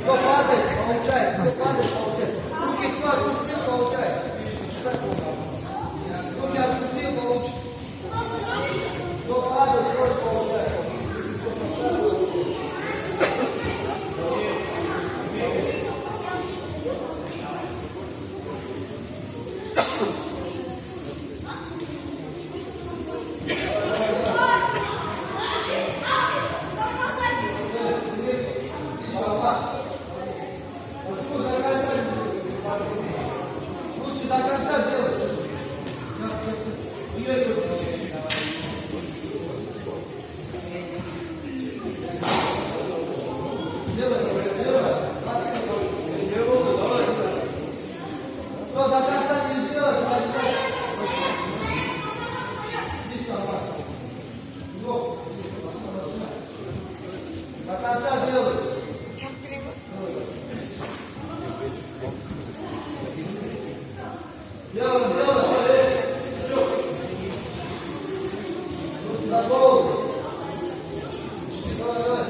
Кто падает, получает. Кто падает, получает. Руки кто отпустил, получает. Руки отпустил, получит. Кто падает, сколько получает. Лучше до конца делать. Кто до конца не сделает, до конца делай. Делаем, делаем. Надолго. Давай, давай.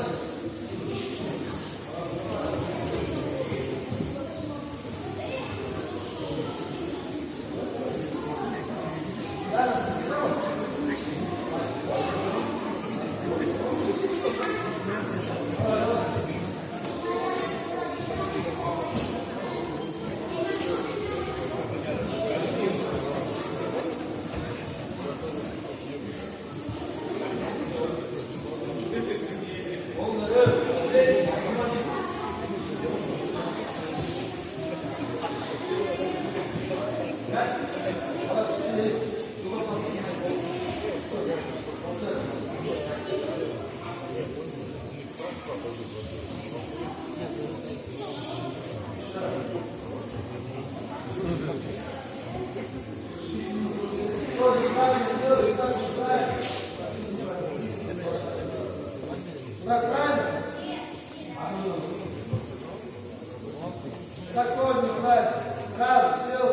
Спокойно, правильно. Сразу, сел.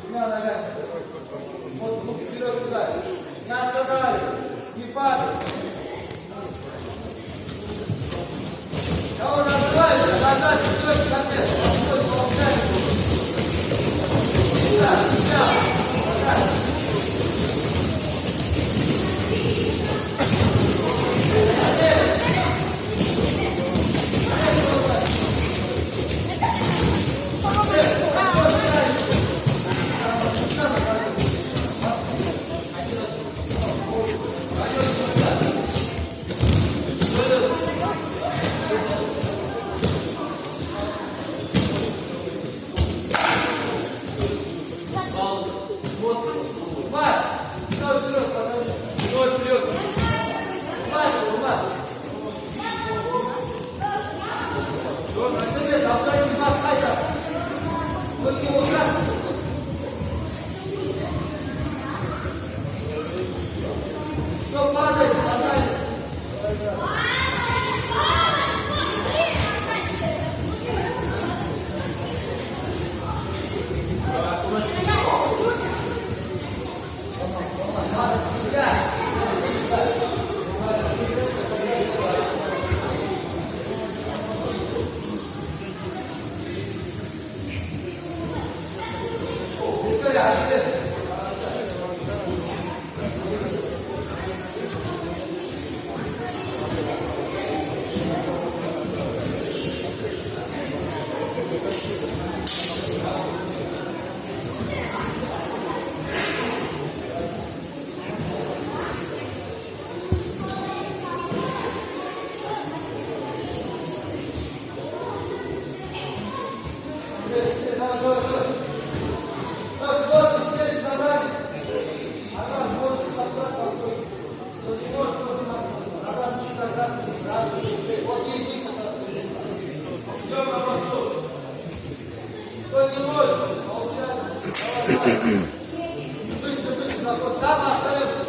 Двумя ногами. Вот, руки вперед туда. Не останавливай. Не падай. Кого называется? Назад, вперед, конец. Вот, получай. Сюда, сюда. Назад. Давай, давай, давай. Так, смотрим, здесь ногами. Она может забраться. Кто не может, просто надо начинать раз. Вот ей высоко. Ждем на восток. Кто не может, получается. Давай. Быстро, быстро, заход. Там остается.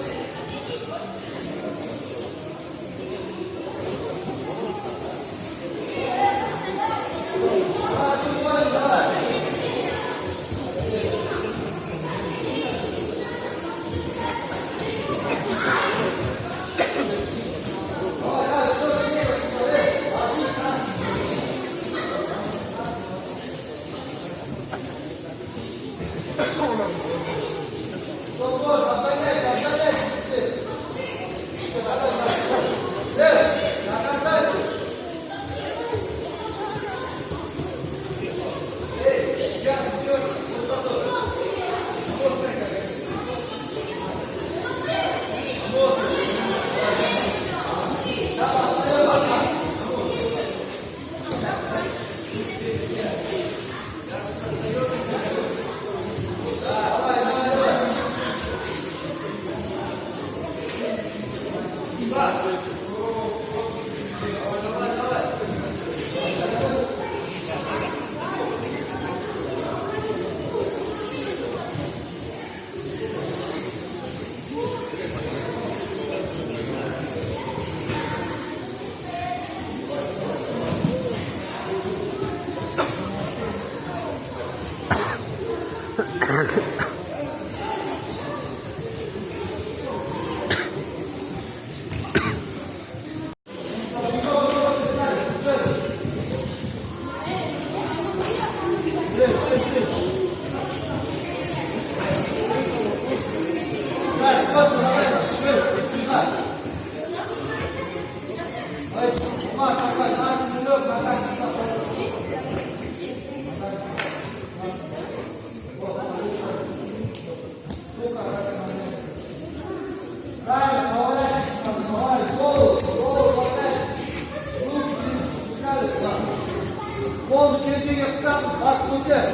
Қолды кеудеге қысамыз, бас көтер.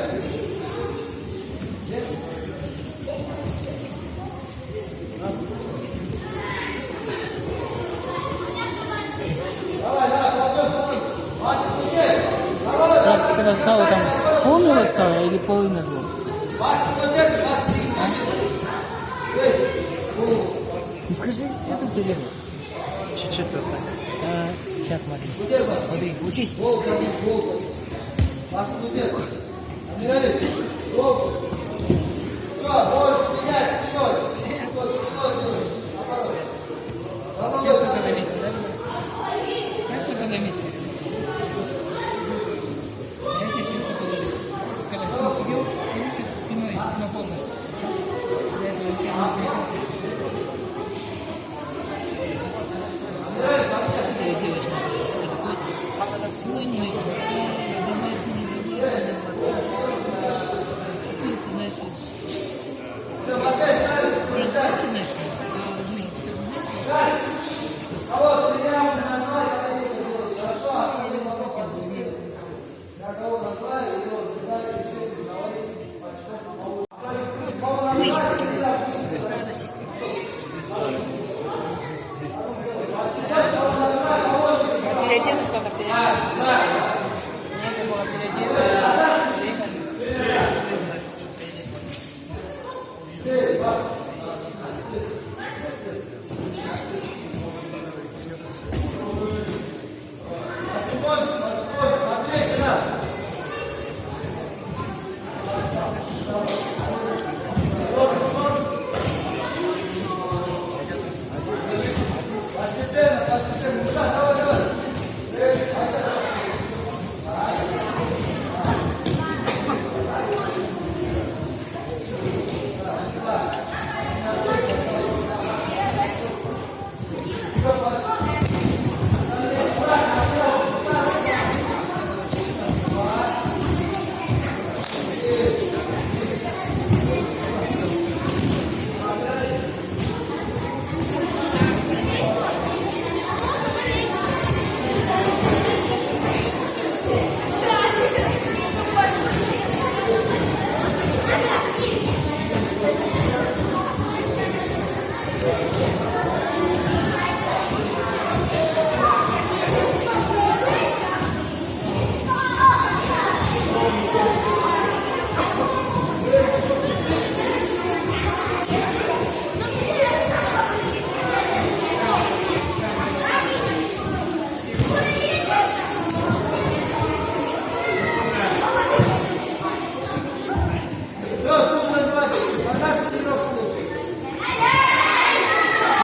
Давай, давай, қолды, бас көтер. Так, красава, там полный расстава или половина была? Бас көтер, бас көтер. Ну скажи, я сам перерву. Чуть-чуть только. Сейчас смотри. Көтер бас. Смотри, учись. Бол, бол. Бас көтер. Амирали, бол. Все, можешь менять.